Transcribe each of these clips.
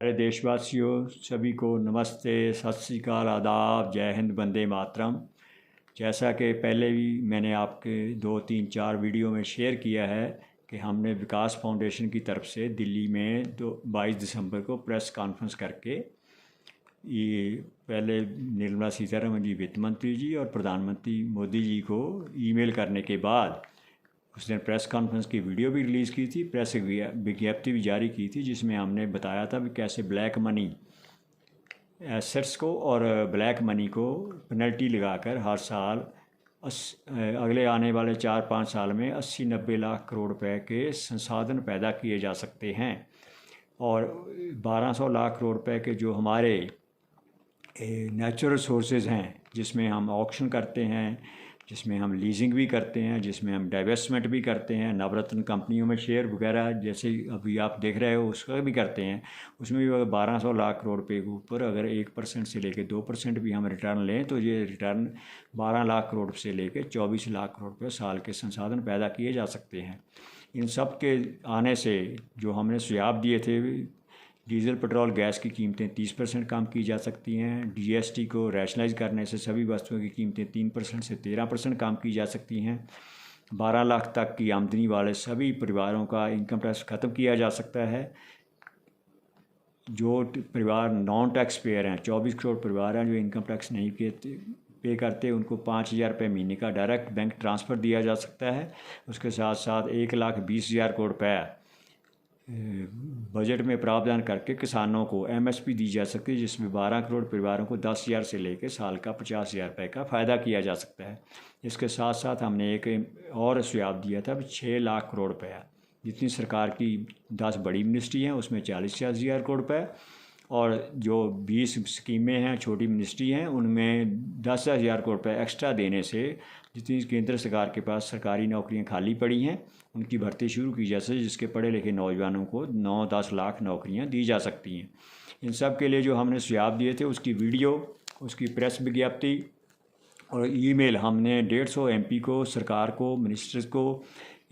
प्यारे देशवासियों, सभी को नमस्ते, सत श्री अकाल, आदाब, जय हिंद, वंदे मातरम। जैसा कि पहले भी मैंने आपके 2 3 4 वीडियो में शेयर किया है कि हमने विकास फाउंडेशन की तरफ से दिल्ली में 22 दिसंबर को प्रेस कॉन्फ्रेंस करके ये पहले निर्मला सीतारमण जी वित्त मंत्री जी और प्रधानमंत्री मोदी जी को ईमेल करने के बाद उस दिन प्रेस कॉन्फ्रेंस की वीडियो भी रिलीज़ की थी, प्रेस विज्ञप्ति भी जारी की थी, जिसमें हमने बताया था भी कैसे ब्लैक मनी एसेट्स को और ब्लैक मनी को पेनल्टी लगाकर हर साल अगले आने वाले 4 5 साल में 80 90 लाख करोड़ रुपए के संसाधन पैदा किए जा सकते हैं। और 1200 लाख करोड़ रुपए के जो हमारे नेचुरल रिसोर्सेज हैं, जिसमें हम ऑक्शन करते हैं, जिसमें हम लीजिंग भी करते हैं, जिसमें हम डाइवेस्टमेंट भी करते हैं, नवरत्न कंपनियों में शेयर वगैरह जैसे अभी आप देख रहे हो उसका भी करते हैं। उसमें भी अगर 1200 लाख करोड़ रुपये के ऊपर अगर 1% से लेकर 2% भी हम रिटर्न लें तो ये रिटर्न 12 लाख करोड़ से लेकर 24 लाख करोड़ रुपये साल के संसाधन पैदा किए जा सकते हैं। इन सब के आने से जो हमने सुझाव दिए थे, डीजल पेट्रोल गैस की कीमतें 30% कम की जा सकती हैं। जीएसटी को रैशनलाइज करने से सभी वस्तुओं की कीमतें 3% से 13% कम की जा सकती हैं। 12 लाख तक की आमदनी वाले सभी परिवारों का इनकम टैक्स ख़त्म किया जा सकता है। जो परिवार नॉन टैक्स पेयर हैं, 24 करोड़ परिवार हैं जो इनकम टैक्स नहीं पे करते, उनको 5,000 रुपये महीने का डायरेक्ट बैंक ट्रांसफ़र दिया जा सकता है। उसके साथ साथ 1,20,000 करोड़ रुपये बजट में प्रावधान करके किसानों को एमएसपी दी जा सकती है, जिसमें 12 करोड़ परिवारों को 10,000 से लेकर साल का 50,000 रुपये का फ़ायदा किया जा सकता है। इसके साथ साथ हमने एक और सुझाव दिया था 6 लाख करोड़ रुपये, जितनी सरकार की 10 बड़ी मिनिस्ट्री हैं उसमें 40,000 करोड़ रुपये, और जो 20 स्कीमें हैं छोटी मिनिस्ट्री हैं उनमें 10,000 करोड़ रुपये एक्स्ट्रा देने से जितनी केंद्र सरकार के पास सरकारी नौकरियां खाली पड़ी हैं उनकी भर्ती शुरू की जा सके, जिसके पढ़े लिखे नौजवानों को 9-10 लाख नौकरियां दी जा सकती हैं। इन सब के लिए जो हमने सुझाव दिए थे उसकी वीडियो, उसकी प्रेस विज्ञप्ति और ईमेल हमने 150 एमपी को, सरकार को, मिनिस्टर्स को,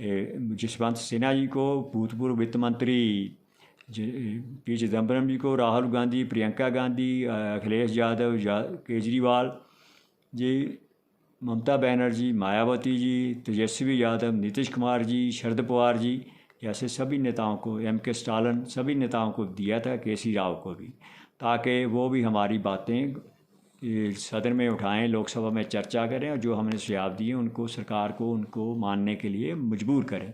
जसवंत सिन्हा जी को, भूतपूर्व वित्त मंत्री पी चिदम्बरम जी को, राहुल गांधी, प्रियंका गांधी, अखिलेश यादव, केजरीवाल जी, ममता बनर्जी, मायावती जी, तेजस्वी यादव, नीतीश कुमार जी, शरद पवार जी जैसे सभी नेताओं को, एम.के. स्टालिन, सभी नेताओं को दिया था, के.सी. राव को भी, ताकि वो भी हमारी बातें सदन में उठाएं, लोकसभा में चर्चा करें और जो हमने सुझाव दिए उनको सरकार को उनको मानने के लिए मजबूर करें।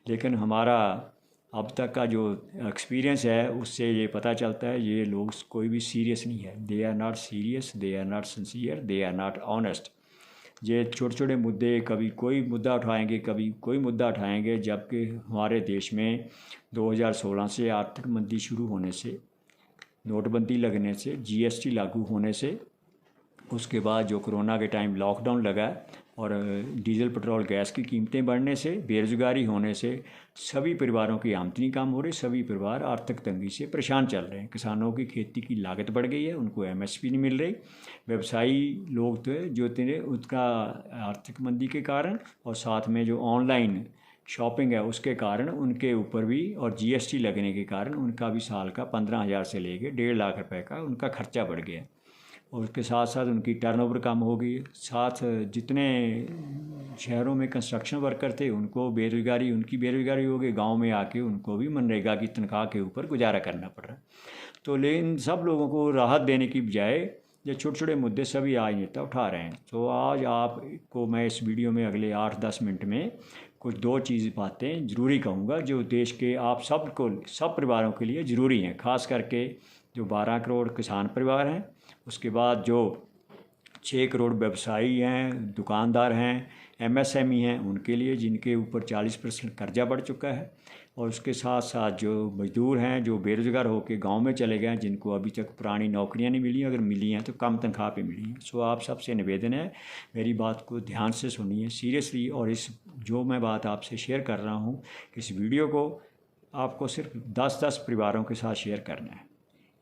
लेकिन हमारा अब तक का जो एक्सपीरियंस है उससे ये पता चलता है ये लोग कोई भी सीरियस नहीं है। They are not serious, they are not sincere, they are not honest. ये छोटे छोटे मुद्दे, कभी कोई मुद्दा उठाएंगे, कभी कोई मुद्दा उठाएंगे, जबकि हमारे देश में 2016 से आर्थिक मंदी शुरू होने से, नोटबंदी लगने से, जीएसटी लागू होने से, उसके बाद जो कोरोना के टाइम लॉकडाउन लगा और डीजल पेट्रोल गैस की कीमतें बढ़ने से, बेरोज़गारी होने से सभी परिवारों की आमदनी कम हो रही, सभी परिवार आर्थिक तंगी से परेशान चल रहे हैं। किसानों की खेती की लागत बढ़ गई है, उनको एमएसपी नहीं मिल रही। व्यवसायी लोग थे जो थे उसका आर्थिक मंदी के कारण और साथ में जो ऑनलाइन शॉपिंग है उसके कारण उनके ऊपर भी, और जीएसटी लगने के कारण उनका भी साल का 15,000 से लेकर 1.5 लाख रुपए का उनका खर्चा बढ़ गया। और उसके साथ साथ उनकी टर्नओवर कम हो गई। साथ जितने शहरों में कंस्ट्रक्शन वर्कर थे उनको बेरोज़गारी, उनकी बेरोज़गारी हो गई। गांव में आके उनको भी मनरेगा की तनख्वाह के ऊपर गुजारा करना पड़ रहा। तो लेकिन सब लोगों को राहत देने की बजाय ये छोटे छोटे मुद्दे सभी आज नेता उठा रहे हैं। तो आज आपको मैं इस वीडियो में अगले 8-10 मिनट में कुछ 2 चीज़ बातें ज़रूरी कहूँगा जो देश के आप सब परिवारों के लिए ज़रूरी हैं, ख़ास करके जो 12 करोड़ किसान परिवार हैं, उसके बाद जो 6 करोड़ व्यवसायी हैं, दुकानदार हैं, एमएसएमई हैं, उनके लिए जिनके ऊपर 40% कर्जा बढ़ चुका है, और उसके साथ साथ जो मजदूर हैं जो बेरोज़गार होकर गांव में चले गए हैं, जिनको अभी तक पुरानी नौकरियां नहीं मिली, अगर मिली हैं तो कम तनख्वाह पे मिली हैं। सो आप सबसे निवेदन है, मेरी बात को ध्यान से सुनिए सीरियसली, और इस जो मैं बात आपसे शेयर कर रहा हूँ, इस वीडियो को आपको सिर्फ 10-10 परिवारों के साथ शेयर करना है।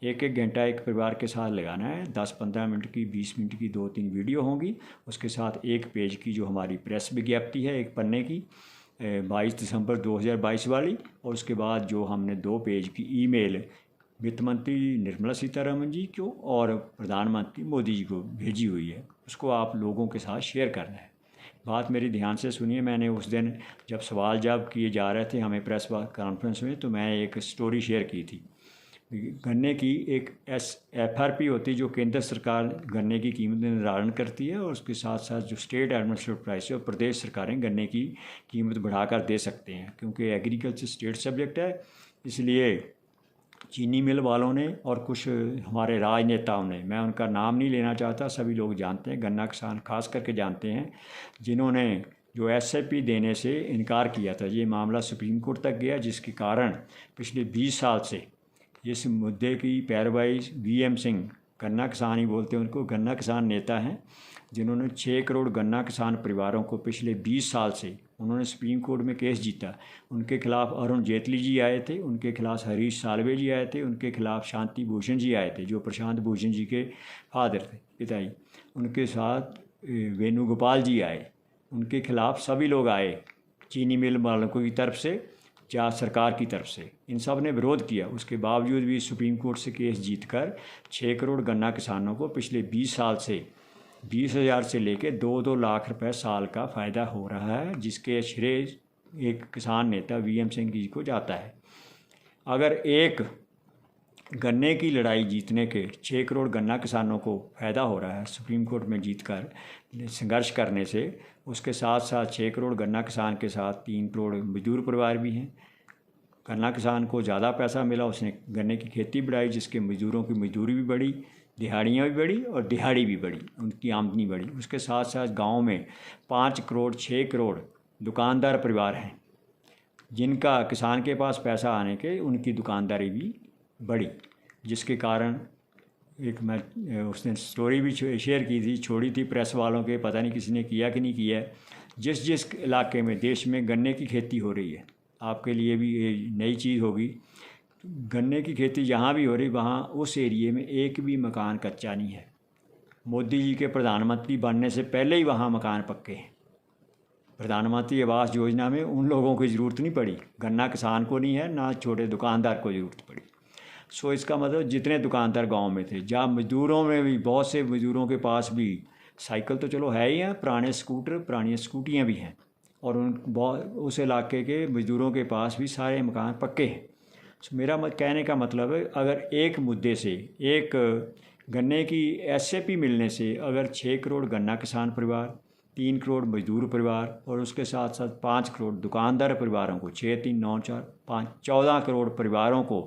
1-1 घंटा एक परिवार के साथ लगाना है। 10-15 मिनट की, 20 मिनट की 2-3 वीडियो होंगी, उसके साथ 1 पेज की जो हमारी प्रेस विज्ञप्ति है, 1 पन्ने की 22 दिसंबर 2022 वाली, और उसके बाद जो हमने 2 पेज की ईमेल वित्त मंत्री निर्मला सीतारमण जी को और प्रधानमंत्री मोदी जी को भेजी हुई है। उसको आप लोगों के साथ शेयर करना है। बात मेरी ध्यान से सुनिए। मैंने उस दिन जब सवाल जवाब किए जा रहे थे हमें प्रेस कॉन्फ्रेंस में, तो मैं एक स्टोरी शेयर की थी। गन्ने की एक FRP होती है जो केंद्र सरकार गन्ने की कीमत निर्धारण करती है, और उसके साथ साथ जो स्टेट एडमिनिस्ट्रेटिव प्राइस है और प्रदेश सरकारें गन्ने की कीमत बढ़ाकर दे सकते हैं। क्योंकि एग्रीकल्चर स्टेट सब्जेक्ट है, इसलिए चीनी मिल वालों ने और कुछ हमारे राजनेताओं ने, मैं उनका नाम नहीं लेना चाहता, सभी लोग जानते हैं, गन्ना किसान खास करके जानते हैं, जिन्होंने जो SAP देने से इनकार किया था। ये मामला सुप्रीम कोर्ट तक गया, जिसके कारण पिछले 20 साल से इस मुद्दे की पैरवाई VM सिंह, गन्ना किसान ही बोलते हैं उनको, गन्ना किसान नेता हैं, जिन्होंने 6 करोड़ गन्ना किसान परिवारों को पिछले 20 साल से उन्होंने सुप्रीम कोर्ट में केस जीता। उनके खिलाफ अरुण जेटली जी आए थे, उनके खिलाफ हरीश साल्वे जी आए थे, उनके खिलाफ शांति भूषण जी आए थे जो प्रशांत भूषण जी के फादर थे, पिताजी। उनके साथ वेणुगोपाल जी आए, उनके खिलाफ सभी लोग आए, चीनी मिल मालिकों की तरफ से या सरकार की तरफ से। इन सब ने विरोध किया। उसके बावजूद भी सुप्रीम कोर्ट से केस जीतकर 6 करोड़ गन्ना किसानों को पिछले 20 साल से 20,000 से लेकर 2-2 लाख रुपए साल का फ़ायदा हो रहा है, जिसके श्रेय एक किसान नेता VM सिंह जी को जाता है। अगर एक गन्ने की लड़ाई जीतने के 6 करोड़ गन्ना किसानों को फ़ायदा हो रहा है सुप्रीम कोर्ट में जीतकर संघर्ष करने से, उसके साथ साथ 6 करोड़ गन्ना किसान के साथ 3 करोड़ मजदूर परिवार भी हैं। गन्ना किसान को ज़्यादा पैसा मिला, उसने गन्ने की खेती बढ़ाई, जिसके मजदूरों की मजदूरी भी बढ़ी, दिहाड़ियाँ भी बढ़ी और दिहाड़ी भी बढ़ी, उनकी आमदनी बढ़ी। उसके साथ साथ गांव में 5 करोड़ 6 करोड़ दुकानदार परिवार हैं, जिनका किसान के पास पैसा आने के उनकी दुकानदारी भी बढ़ी, जिसके कारण एक मैं उसने स्टोरी भी शेयर की थी, छोड़ी थी प्रेस वालों के, पता नहीं किसी ने किया कि नहीं किया है। जिस जिस इलाके में देश में गन्ने की खेती हो रही है, आपके लिए भी ये नई चीज़ होगी, गन्ने की खेती जहाँ भी हो रही वहाँ उस एरिए में एक भी मकान कच्चा नहीं है। मोदी जी के प्रधानमंत्री बनने से पहले ही वहाँ मकान पक्के हैं। प्रधानमंत्री आवास योजना में उन लोगों की ज़रूरत नहीं पड़ी, गन्ना किसान को नहीं है, ना छोटे दुकानदार को ज़रूरत पड़ी। सो इसका मतलब जितने दुकानदार गांव में थे, जहाँ मजदूरों में भी बहुत से मजदूरों के पास भी साइकिल तो चलो है ही हैं, पुराने स्कूटर पुरानी स्कूटियाँ भी हैं, और उस इलाके के मजदूरों के पास भी सारे मकान पक्के हैं। सो मेरा कहने का मतलब है, अगर एक मुद्दे से, एक गन्ने की SAP मिलने से अगर 6 करोड़ गन्ना किसान परिवार, 3 करोड़ मजदूर परिवार और उसके साथ साथ 5 करोड़ दुकानदार परिवारों को, 6 3 9 4 5 14 करोड़ परिवारों को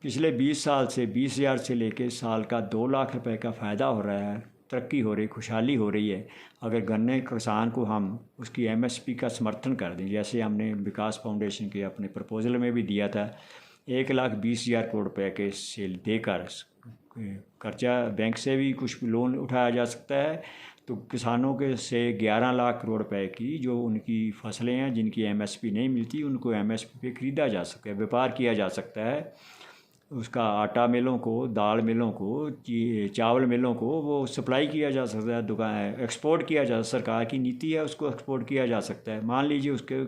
पिछले 20 साल से 20,000 से लेकर साल का 2 लाख रुपए का फ़ायदा हो रहा है, तरक्की हो रही, खुशहाली हो रही है। अगर गन्ने किसान को हम उसकी MSP का समर्थन कर दें, जैसे हमने विकास फाउंडेशन के अपने प्रपोजल में भी दिया था, 1,20,000 करोड़ रुपए के से देकर कर्जा बैंक से भी कुछ लोन उठाया जा सकता है, तो किसानों के से 11 लाख करोड़ रुपए की जो उनकी फसलें हैं जिनकी MSP नहीं मिलती, उनको MSP पे ख़रीदा जा सकता है, व्यापार किया जा सकता है। उसका आटा मिलों को, दाल मिलों को, चावल मिलों को वो सप्लाई किया जा सकता है, दुकान एक्सपोर्ट किया जा, सरकार की नीति है उसको एक्सपोर्ट किया जा सकता है। मान लीजिए उसके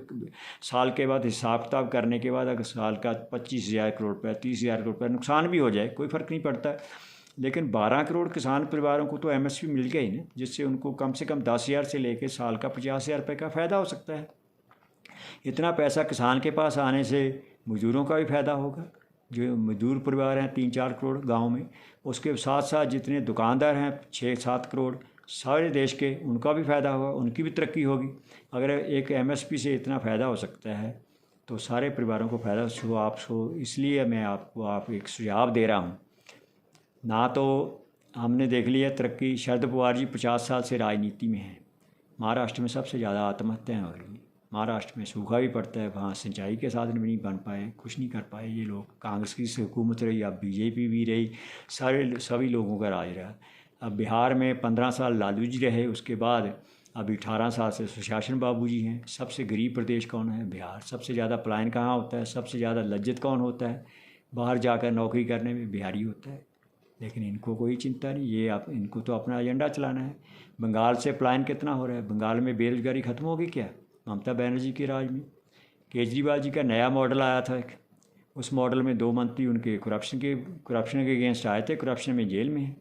साल के बाद हिसाब किताब करने के बाद अगर साल का 25,000 करोड़ रुपये, 30,000 करोड़ रुपये नुकसान भी हो जाए, कोई फ़र्क नहीं पड़ता। लेकिन 12 करोड़ किसान परिवारों को तो MSP मिल गया ही ना, जिससे उनको कम से कम 10,000 से लेकर साल का 50,000 रुपये का फ़ायदा हो सकता है। इतना पैसा किसान के पास आने से मजदूरों का भी फ़ायदा होगा, जो मजदूर परिवार हैं 3-4 करोड़ गांव में, उसके साथ साथ जितने दुकानदार हैं 6-7 करोड़ सारे देश के, उनका भी फ़ायदा होगा, उनकी भी तरक्की होगी। अगर एक MSP से इतना फ़ायदा हो सकता है तो सारे परिवारों को फ़ायदा हो। आपको इसलिए मैं आपको एक सुझाव दे रहा हूँ। ना तो हमने देख लिया तरक्की, शरद पवार जी 50 साल से राजनीति में हैं, महाराष्ट्र में सबसे ज़्यादा आत्महत्याएँ हो रही हैं, महाराष्ट्र में सूखा भी पड़ता है, वहाँ सिंचाई के साधन भी नहीं बन पाए, कुछ नहीं कर पाए ये लोग। कांग्रेस की हुकूमत रही, अब BJP भी रही, सभी लोगों का राज रहा। अब बिहार में 15 साल लालू जी रहे, उसके बाद अभी 18 साल से सुशासन बाबू जी हैं। सबसे गरीब प्रदेश कौन है? बिहार। सबसे ज़्यादा पलायन कहाँ होता है? सबसे ज़्यादा लज्जत कौन होता है? बाहर जाकर नौकरी करने में बिहारी होता है। लेकिन इनको कोई चिंता नहीं, इनको तो अपना एजेंडा चलाना है। बंगाल से पलायन कितना हो रहा है? बंगाल में बेरोजगारी ख़त्म होगी क्या? ममता बनर्जी के राज में। केजरीवाल जी का नया मॉडल आया था, उस मॉडल में 2 मंत्री उनके करप्शन के अगेंस्ट आए थे, करप्शन में जेल में हैं।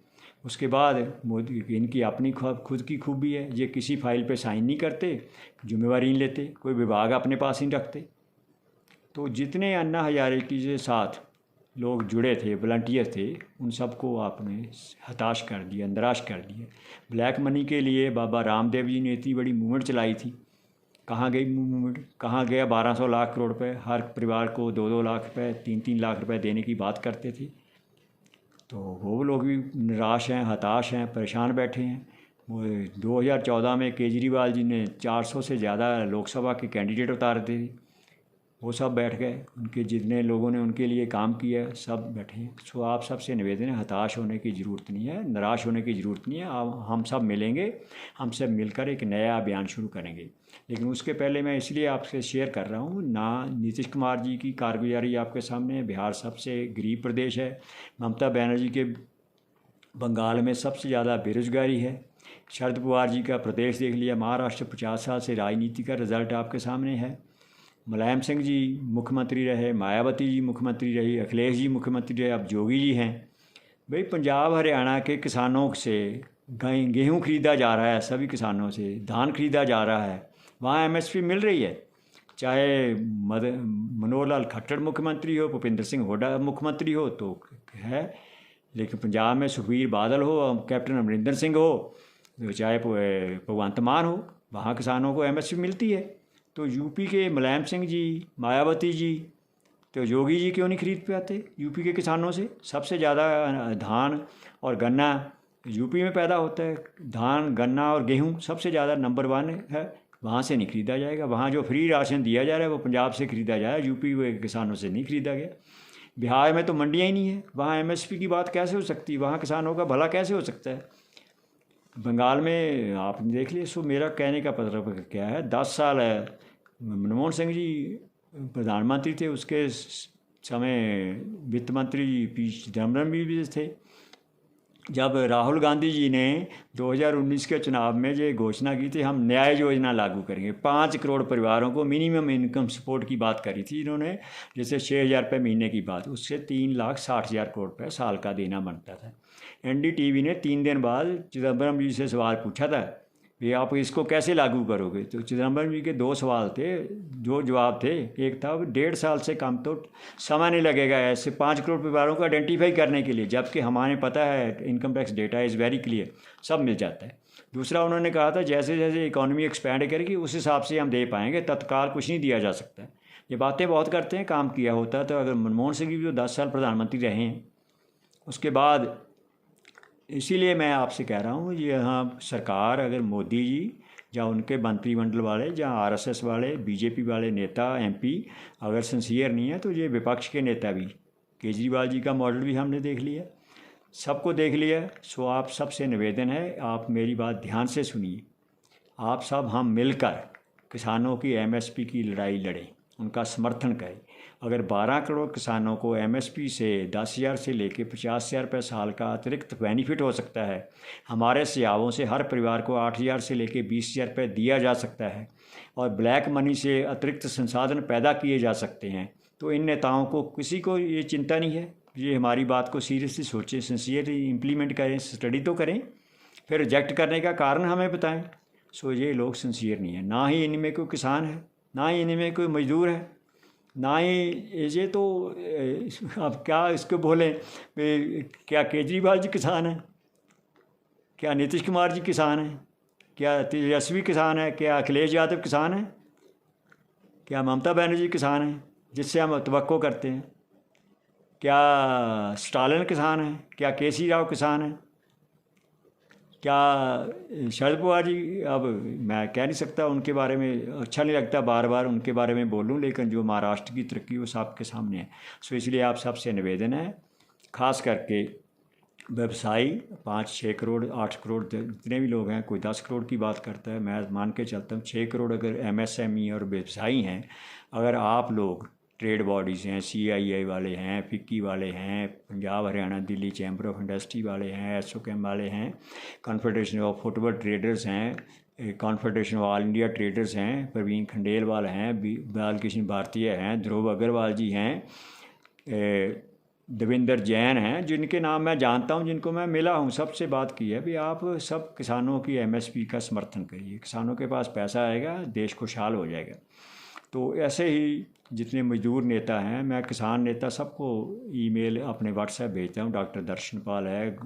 उसके बाद मोदी इनकी अपनी खुद की खूबी है, ये किसी फाइल पे साइन नहीं करते, जिम्मेवारी नहीं लेते, कोई विभाग अपने पास नहीं रखते। तो जितने अन्ना हजारे के साथ लोग जुड़े थे, वॉलंटियर थे, उन सबको आपने हताश कर दिया, निराश कर दिया। ब्लैक मनी के लिए बाबा रामदेव जी ने इतनी बड़ी मूवमेंट चलाई थी, कहाँ गई मूवमेंट? कहाँ गया 1200 लाख करोड़ रुपए? हर परिवार को 2-2 लाख रुपए, 3-3 लाख रुपए देने की बात करते थे। तो वो लोग भी निराश हैं, हताश हैं, परेशान बैठे हैं। वो 2014 में केजरीवाल जी ने 400 से ज़्यादा लोकसभा के कैंडिडेट उतारे थे, वो सब बैठ गए। उनके जितने लोगों ने उनके लिए काम किया सब बैठे हैं। सो आप सबसे निवेदन है, हताश होने की ज़रूरत नहीं है, निराश होने की ज़रूरत नहीं है। हम सब मिलेंगे, हम सब मिलकर एक नया अभियान शुरू करेंगे। लेकिन उसके पहले मैं इसलिए आपसे शेयर कर रहा हूँ ना, नीतीश कुमार जी की कारगुजारी आपके सामने है। बिहार सबसे गरीब प्रदेश है। ममता बनर्जी के बंगाल में सबसे ज़्यादा बेरोजगारी है। शरद पवार जी का प्रदेश देख लिया। महाराष्ट्र 50 साल से राजनीति का रिजल्ट आपके सामने है। मुलायम सिंह जी मुख्यमंत्री रहे, मायावती जी मुख्यमंत्री रही, अखिलेश जी मुख्यमंत्री रहे, अब जोगी जी हैं। भाई पंजाब हरियाणा के किसानों से गेहूँ खरीदा जा रहा है, सभी किसानों से धान खरीदा जा रहा है, वहाँ एमएसपी मिल रही है। चाहे मनोहर लाल खट्टर मुख्यमंत्री हो, भूपेंद्र सिंह हुड्डा मुख्यमंत्री हो तो है, लेकिन पंजाब में सुखबीर बादल हो, कैप्टन अमरिंदर सिंह हो, चाहे भगवंत मान हो, वहाँ किसानों को एमएसपी मिलती है। तो यूपी के मुलायम सिंह जी, मायावती जी, तो योगी जी क्यों नहीं खरीद पाते यूपी के किसानों से? सबसे ज़्यादा धान और गन्ना यूपी में पैदा होता है। धान, गन्ना और गेहूँ सबसे ज़्यादा नंबर 1 है। वहाँ से नहीं खरीदा जाएगा। वहाँ जो फ्री राशन दिया जा रहा है वो पंजाब से खरीदा जा रहा है, यूपी के किसानों से नहीं खरीदा गया। बिहार में तो मंडियाँ ही नहीं है, वहाँ एमएसपी की बात कैसे हो सकती है? वहाँ किसानों का भला कैसे हो सकता है? बंगाल में आपने देख लिया। सो मेरा कहने का मतलब क्या है, 10 साल है मनमोहन सिंह जी प्रधानमंत्री थे, उसके समय वित्त मंत्री पी चिदम्बरम भी थे। जब राहुल गांधी जी ने 2019 के चुनाव में ये घोषणा की थी, हम न्याय योजना लागू करेंगे, 5 करोड़ परिवारों को मिनिमम इनकम सपोर्ट की बात करी थी इन्होंने, जैसे 6,000 रुपये महीने की बात, उससे 3,60,000 करोड़ रुपये साल का देना बनता था। एनडीटीवी ने 3 दिन बाद चिदम्बरम जी से सवाल पूछा था कि आप इसको कैसे लागू करोगे? तो चिदम्बरम जी के 2 सवाल थे, जो जवाब थे। एक था 1.5 साल से कम तो समय नहीं लगेगा ऐसे 5 करोड़ परिवारों को आइडेंटिफाई करने के लिए, जबकि हमारे पता है income tax data is very clear, सब मिल जाता है। दूसरा उन्होंने कहा था जैसे जैसे इकॉनमी एक्सपैंड करेगी उस हिसाब से हम दे पाएंगे, तत्काल कुछ नहीं दिया जा सकता। ये बातें बहुत करते हैं, काम किया होता है। तो अगर मनमोहन सिंह भी जो 10 साल प्रधानमंत्री रहे हैं, उसके बाद इसीलिए मैं आपसे कह रहा हूँ, ये यहाँ सरकार अगर मोदी जी या उनके मंत्रिमंडल वाले या आरएसएस वाले, बीजेपी वाले नेता, एमपी अगर सिंसियर नहीं है, तो ये विपक्ष के नेता भी, केजरीवाल जी का मॉडल भी हमने देख लिया, सबको देख लिया। सो आप सबसे निवेदन है, आप मेरी बात ध्यान से सुनिए। आप सब हम मिलकर किसानों की एमएसपी की लड़ाई लड़ें, उनका समर्थन करें। अगर 12 करोड़ किसानों को एमएसपी से 10,000 से लेकर 50,000 रुपये साल का अतिरिक्त बेनिफिट हो सकता है, हमारे सुझावों से हर परिवार को 8,000 से लेकर 20,000 रुपये दिया जा सकता है, और ब्लैक मनी से अतिरिक्त संसाधन पैदा किए जा सकते हैं, तो इन नेताओं को किसी को ये चिंता नहीं है। ये हमारी बात को सीरियसली सोचें, सिंसियरली इम्प्लीमेंट करें, स्टडी तो करें, फिर रिजेक्ट करने का कारण हमें बताएं। सो ये लोग सिंसियर नहीं है, ना ही इनमें कोई किसान है, ना ही इनमें कोई मजदूर है, ना ही ये तो अब क्या इसको बोलें, क्या केजरीवाल जी किसान हैं? क्या नीतीश कुमार जी किसान हैं? क्या तेजस्वी किसान है? क्या अखिलेश यादव किसान हैं? क्या ममता बनर्जी किसान हैं जिससे हम तवक्को करते हैं? क्या स्टालिन किसान हैं? क्या केसी राव किसान हैं? क्या शरद पवार जी? अब मैं कह नहीं सकता उनके बारे में, अच्छा नहीं लगता बार बार उनके बारे में बोलूं, लेकिन जो महाराष्ट्र की तरक्की वो सबके सामने है। सो इसलिए आप सबसे निवेदन है, ख़ास करके व्यवसायी 5-6 करोड़ 8 करोड़ जितने भी लोग हैं, कोई 10 करोड़ की बात करता है, मैं मान के चलता हूँ 6 करोड़ अगर एमएसएमई और व्यवसायी हैं, अगर आप लोग ट्रेड बॉडीज़ हैं, सीआईआई वाले हैं, फिक्की वाले हैं, Punjab Haryana Delhi chamber of industry वाले हैं, एसओकेम वाले हैं, कॉन्फेडरेशन ऑफ फुटबॉल ट्रेडर्स हैं, confederation of all India traders हैं, प्रवीण खंडेलवाल हैं, बालकृष्ण भारतीय हैं, ध्रुव अग्रवाल जी हैं, देवेंद्र जैन हैं, जिनके नाम मैं जानता हूं, जिनको मैं मिला हूं, सबसे बात की है भी आप सब किसानों की एमएसपी का समर्थन करिए, किसानों के पास पैसा आएगा, देश खुशहाल हो जाएगा। तो ऐसे ही जितने मजदूर नेता हैं, मैं किसान नेता सबको ईमेल अपने व्हाट्सएप भेजता हूँ। डॉक्टर दर्शनपाल है,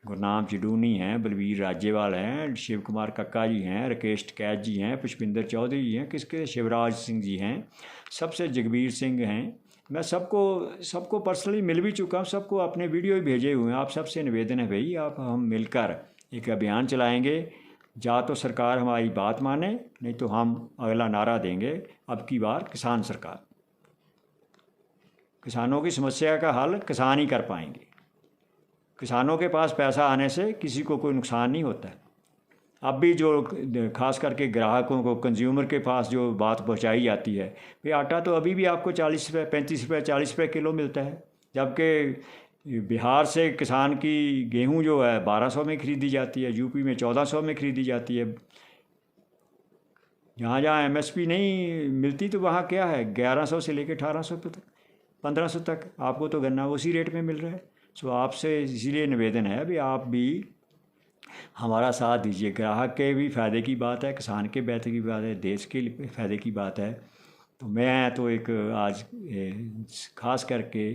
गुरनाम चिडूनी हैं, बलवीर राजेवाल हैं, शिव कुमार कक्का जी हैं, राकेश टिकैत जी हैं, पुष्पिंदर चौधरी जी हैं, किसके शिवराज सिंह जी हैं, सबसे जगबीर सिंह हैं। मैं सबको पर्सनली मिल भी चुका हूँ, सबको अपने वीडियो भी भेजे हुए हैं। आप सबसे निवेदन है भाई, आप हम मिलकर एक अभियान चलाएंगे। या तो सरकार हमारी बात माने, नहीं तो हम अगला नारा देंगे, अब की बार किसान सरकार। किसानों की समस्या का हल किसान ही कर पाएंगे। किसानों के पास पैसा आने से किसी को कोई नुकसान नहीं होता है। अब भी जो खास करके ग्राहकों को, कंज्यूमर के पास जो बात पहुंचाई जाती है, भाई आटा तो अभी भी आपको 40 रुपये, 35 रुपये, 40 रुपये किलो मिलता है, जबकि बिहार से किसान की गेहूं जो है 1200 में खरीदी जाती है, यूपी में 1400 में खरीदी जाती है। जहाँ जहाँ एमएसपी नहीं मिलती तो वहाँ क्या है, 1100 से लेकर 1800 तक, 1500 तक आपको तो गन्ना उसी रेट में मिल रहा है। सो आपसे इसीलिए निवेदन है भी आप भी हमारा साथ दीजिए। ग्राहक के भी फ़ायदे की बात है, किसान के फ़ायदे की बात है, देश के फ़ायदे की बात है। तो मैं तो एक आज ख़ास करके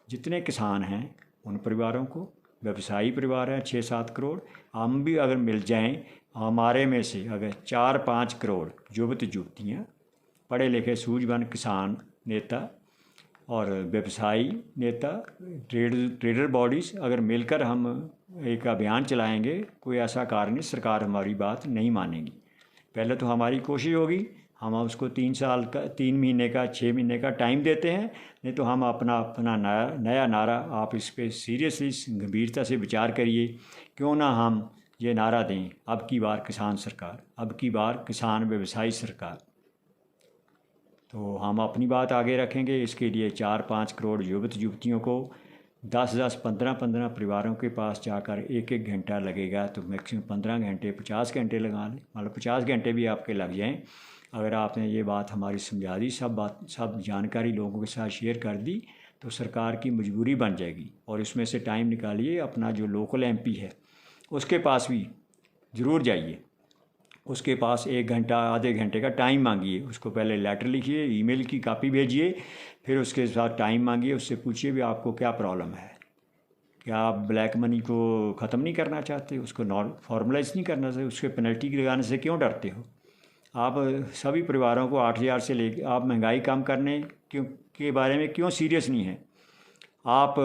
जितने किसान हैं उन परिवारों को, व्यवसायी परिवार हैं 6-7 करोड़, हम भी अगर मिल जाएं, हमारे में से अगर 4-5 करोड़ युवक युवतियाँ, पढ़े लिखे सूझबूझ किसान नेता और व्यवसायी नेता, ट्रेडर बॉडीज़ अगर मिलकर हम एक अभियान चलाएंगे, कोई ऐसा कारण नहीं सरकार हमारी बात नहीं मानेगी। पहले तो हमारी कोशिश होगी, हम उसको 3 साल का, 3 महीने का, 6 महीने का टाइम देते हैं, नहीं तो हम अपना नया नारा, आप इस पर सीरियसली गंभीरता से विचार करिए, क्यों ना हम ये नारा दें, अब की बार किसान सरकार, अब की बार किसान व्यवसायी सरकार। तो हम अपनी बात आगे रखेंगे। इसके लिए 4-5 करोड़ युवक युवतियों को 10-10, 15-15 परिवारों के पास जाकर 1-1 घंटा लगेगा, तो मैक्सिमम 15 घंटे, 50 घंटे लगा लें, मतलब 50 घंटे भी आपके लग जाएं। अगर आपने ये बात हमारी समझा दी, सब जानकारी लोगों के साथ शेयर कर दी, तो सरकार की मजबूरी बन जाएगी। और इसमें से टाइम निकालिए, अपना जो लोकल एमपी है उसके पास भी ज़रूर जाइए, उसके पास 1 घंटा, आधे घंटे का टाइम मांगिए, उसको पहले लेटर लिखिए, ईमेल की कॉपी भेजिए, फिर उसके साथ टाइम मांगिए, उससे पूछिए भी आपको क्या प्रॉब्लम है, क्या आप ब्लैक मनी को ख़त्म नहीं करना चाहते, उसको फॉर्मलाइज नहीं करना चाहते, उसके पेनल्टी लगाने से क्यों डरते हो। आप सभी परिवारों को 8,000 से लेकर, आप महंगाई कम करने के बारे में क्यों सीरियस नहीं हैं। आप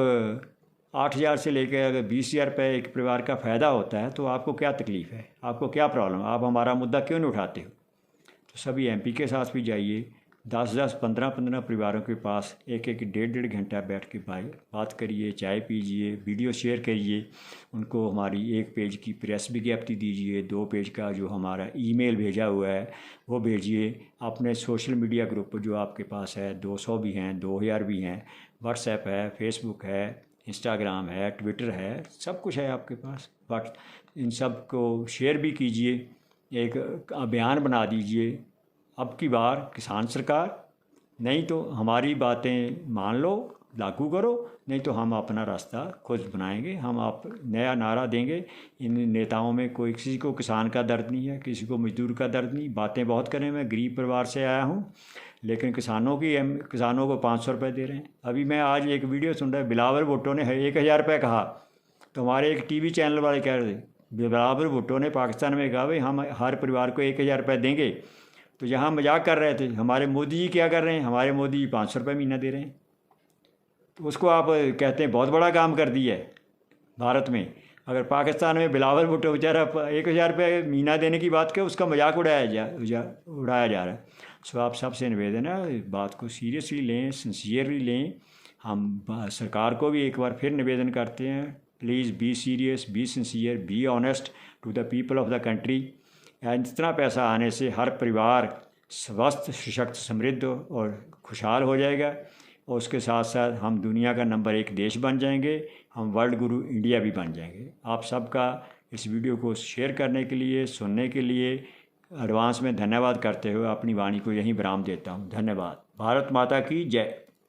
8,000 से लेकर अगर 20,000 रुपये एक परिवार का फ़ायदा होता है, तो आपको क्या तकलीफ़ है, आपको क्या प्रॉब्लम, आप हमारा मुद्दा क्यों नहीं उठाते हो। तो सभी एमपी के साथ भी जाइए, 10-10, 15-15 परिवारों के पास 1-1, 1.5-1.5 घंटा बैठ के बात करिए, चाय पीजिए, वीडियो शेयर करिए, उनको हमारी 1 पेज की प्रेस विज्ञप्ति दीजिए, 2 पेज का जो हमारा ईमेल भेजा हुआ है वो भेजिए, अपने सोशल मीडिया ग्रुप जो आपके पास है, 200 भी हैं, 2000 भी हैं, व्हाट्सएप है, फेसबुक है, इंस्टाग्राम है, ट्विटर है, सब कुछ है आपके पास, बट इन सब को शेयर भी कीजिए, एक अभियान बना दीजिए, अब की बार किसान सरकार, नहीं तो हमारी बातें मान लो, लागू करो, नहीं तो हम अपना रास्ता खुद बनाएंगे, हम आप नया नारा देंगे। इन नेताओं में कोई, किसी को किसान का दर्द नहीं है, किसी को मजदूर का दर्द नहीं। बातें बहुत करें, मैं गरीब परिवार से आया हूँ, लेकिन किसानों को 500 रुपये दे रहे हैं। अभी मैं आज एक वीडियो सुन रहा, बिलावल भुट्टो ने 1,000 रुपये कहा, तो हमारे एक टीवी चैनल वाले कह रहे थे, बिलावल भुट्टो ने पाकिस्तान में कहा भाई हम हर परिवार को 1,000 रुपये देंगे, तो यहाँ मजाक कर रहे थे। हमारे मोदी जी क्या कर रहे हैं, हमारे मोदी जी 500 रुपये महीना दे रहे हैं, तो उसको आप कहते हैं बहुत बड़ा काम कर दिया है भारत में। अगर पाकिस्तान में बिलावल भुट्टो बेचारा 1,000 रुपये महीना देने की बात करे, उसका मजाक उड़ाया जा रहा है। सो आप सबसे निवेदन है, बात को सीरियसली लें, सिंसियरली लें। हम सरकार को भी एक बार फिर निवेदन करते हैं, please be serious, be sincere, be honest to the people of the country. जितना पैसा आने से हर परिवार स्वस्थ, सशक्त, समृद्ध और खुशहाल हो जाएगा, और उसके साथ साथ हम दुनिया का नंबर 1 देश बन जाएंगे, हम वर्ल्ड गुरु इंडिया भी बन जाएंगे। आप सबका इस वीडियो को शेयर करने के लिए, सुनने के लिए एडवांस में धन्यवाद करते हुए अपनी वाणी को यहीं विराम देता हूँ। धन्यवाद। भारत माता की जय।